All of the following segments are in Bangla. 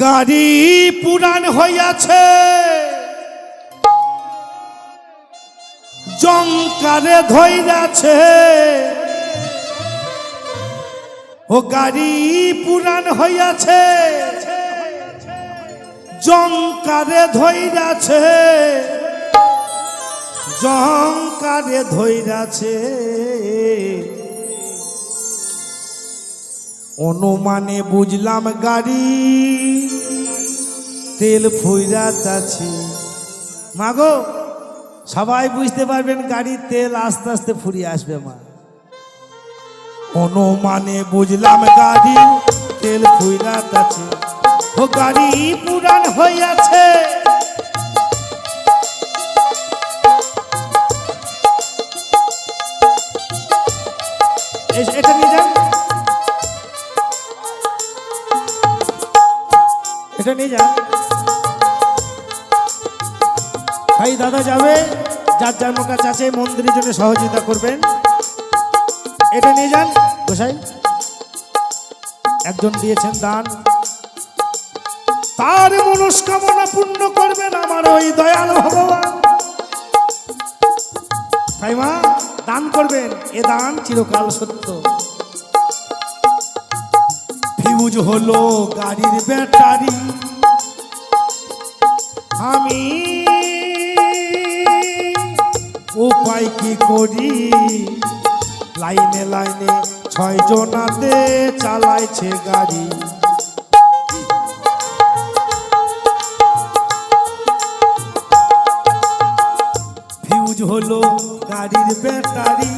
গাড়ি পুরান হইয়াছে জংকারে ধইরাছে ও গাড়ি পুরান হইয়াছে জংকারে ধইরাছে জংকারে ধইরাছে অনুমানে বুঝলাম গাড়ি তেল ফুইরাতাছে মাগো সবাই বুঝতে পারবেন গাড়ির তেল আস্তে আস্তে ফুরিয়ে আসবে মা অনুমানে বুঝলাম গাড়ি তেল ফুইরাতাছে ও গাড়ি পুরান হইয়াছে এটা নিয়ে যান এটা নিয়ে যান ভাই দাদা যাবে যার যার কাছে আছে মন্দিরের জন্য সহযোগিতা করবেন এটা নিয়ে যান গোসাই একজন দিয়েছেন দান তার মনস্কামনা পূর্ণ করবেন আমার ওই দয়াল ভগবান তাই মা দান করবেন এ দান চিরকাল সত্য ফিউজ হলো গাড়ির ব্যাটারি আমি উপায় কি করি লাইনে লাইনে 6 জনাতে চালাইছে গাড়ি ফিউজ হলো গাড়ির ব্যাটারি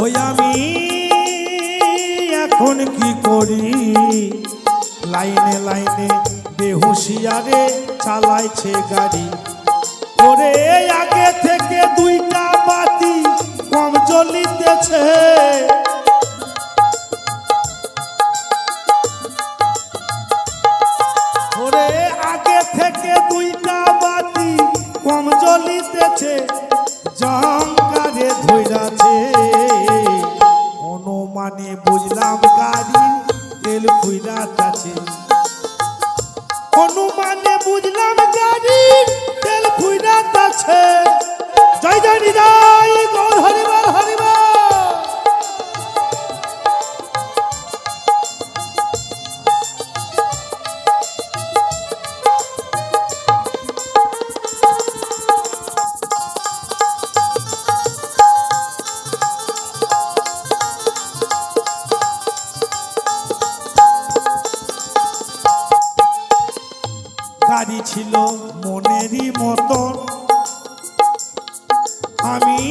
ওই আমি এখন কি করি লাইনে লাইনে বেহুশিয়ারে চালাইছে গাড়ি ওরে আগে থেকে 2টা বাতি কম জ্বলিতেছে ওরে আগে থেকে 2টা বাতি কম জ্বলিতেছে জংকারে ধইরাছে অনুমানে বুঝলাম গাড়ি তেল ফুইরাতাছে অনুমানে বুঝলাম গাড়ি তেল ফুইরাতাছে জয় জয় নিতাই গৌর হরিবল হরিবল গাড়ি ছিল মনেরই মতন আমি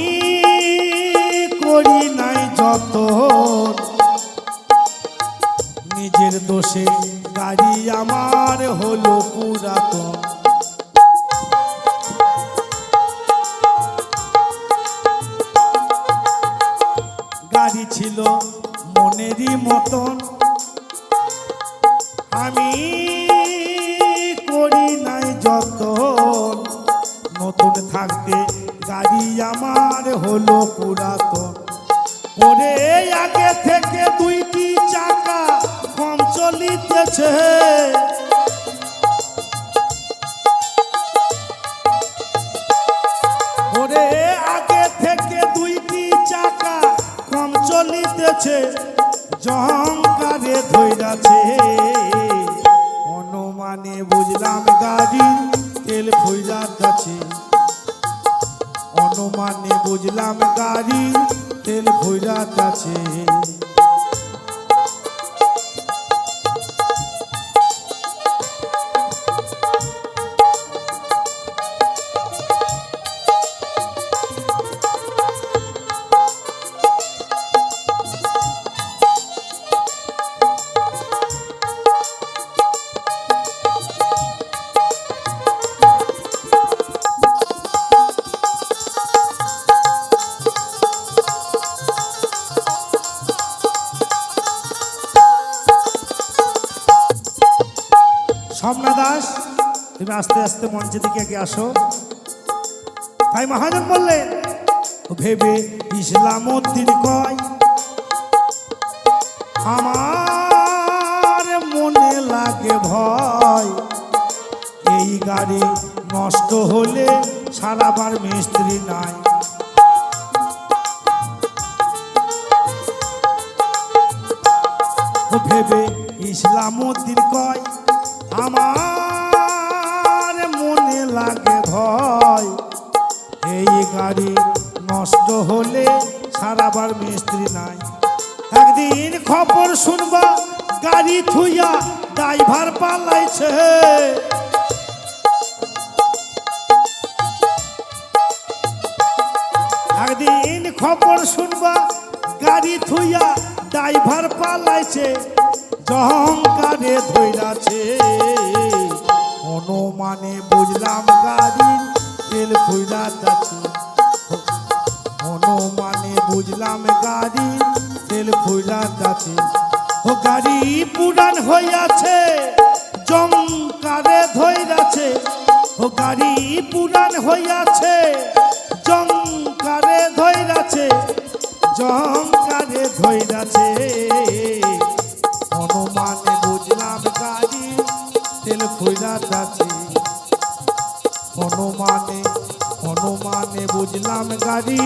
করি নাই যত নিজের দোষে গাড়ি আমার হলো পুরাতন গাড়ি ছিল মনেরই মতন আমি করি নাই যত নতুন থাকতে গাড়ি আমার হলো পুরাতন ওরে আগে থেকে 2টি চাকা কম চলিতেছে ওরে আগে থেকে 2টি চাকা কম চলিতেছে জংকারে ধইরাছে অনুমানে বুঝলাম গাড়ি তেল ফুইরাতাছে অনুমানে বুঝলাম গাড়ি তেল ফুইরাতাছে স্বপ্না দাস তুমি আস্তে আস্তে মঞ্চের দিকে এগিয়ে আসো ভাই মহাজন বললেন ভেবে ইসলামউদ্দিন কয় আমার মনে লাগে ভয়, এই গাড়ি নষ্ট হলে সারাবার মিস্ত্রি নাই। ভেবে ইসলামউদ্দিন কয় আমার মনে লাগে ভয়, এই গাড়ি নষ্ট হলে সারাবার মিস্ত্রি নাই। একদিন খবর শুনবা গাড়ি থুইয়া ড্রাইভার পালাইছে, একদিন খবর শুনবা গাড়ি থুইয়া ড্রাইভার পালাইছে, জহংকারে ধইরাছে। অনুমানে বুঝলাম গাড়ির তেল ফুইরা যাচ্ছে, অনুমানে বুঝলাম গাড়ির তেল ফুইরা যাচ্ছে। ও গাড়ি পুরান হইয়াছে জংকারে ধইরাছে, ও গাড়ি পুরান হইয়াছে জংকারে ধইরাছে, জংকারে ধইরাছে। অনুমানে বুঝলাম গাড়ি তেল ফুইরা যাচ্ছে, অনুমানে বুঝলাম গাড়ি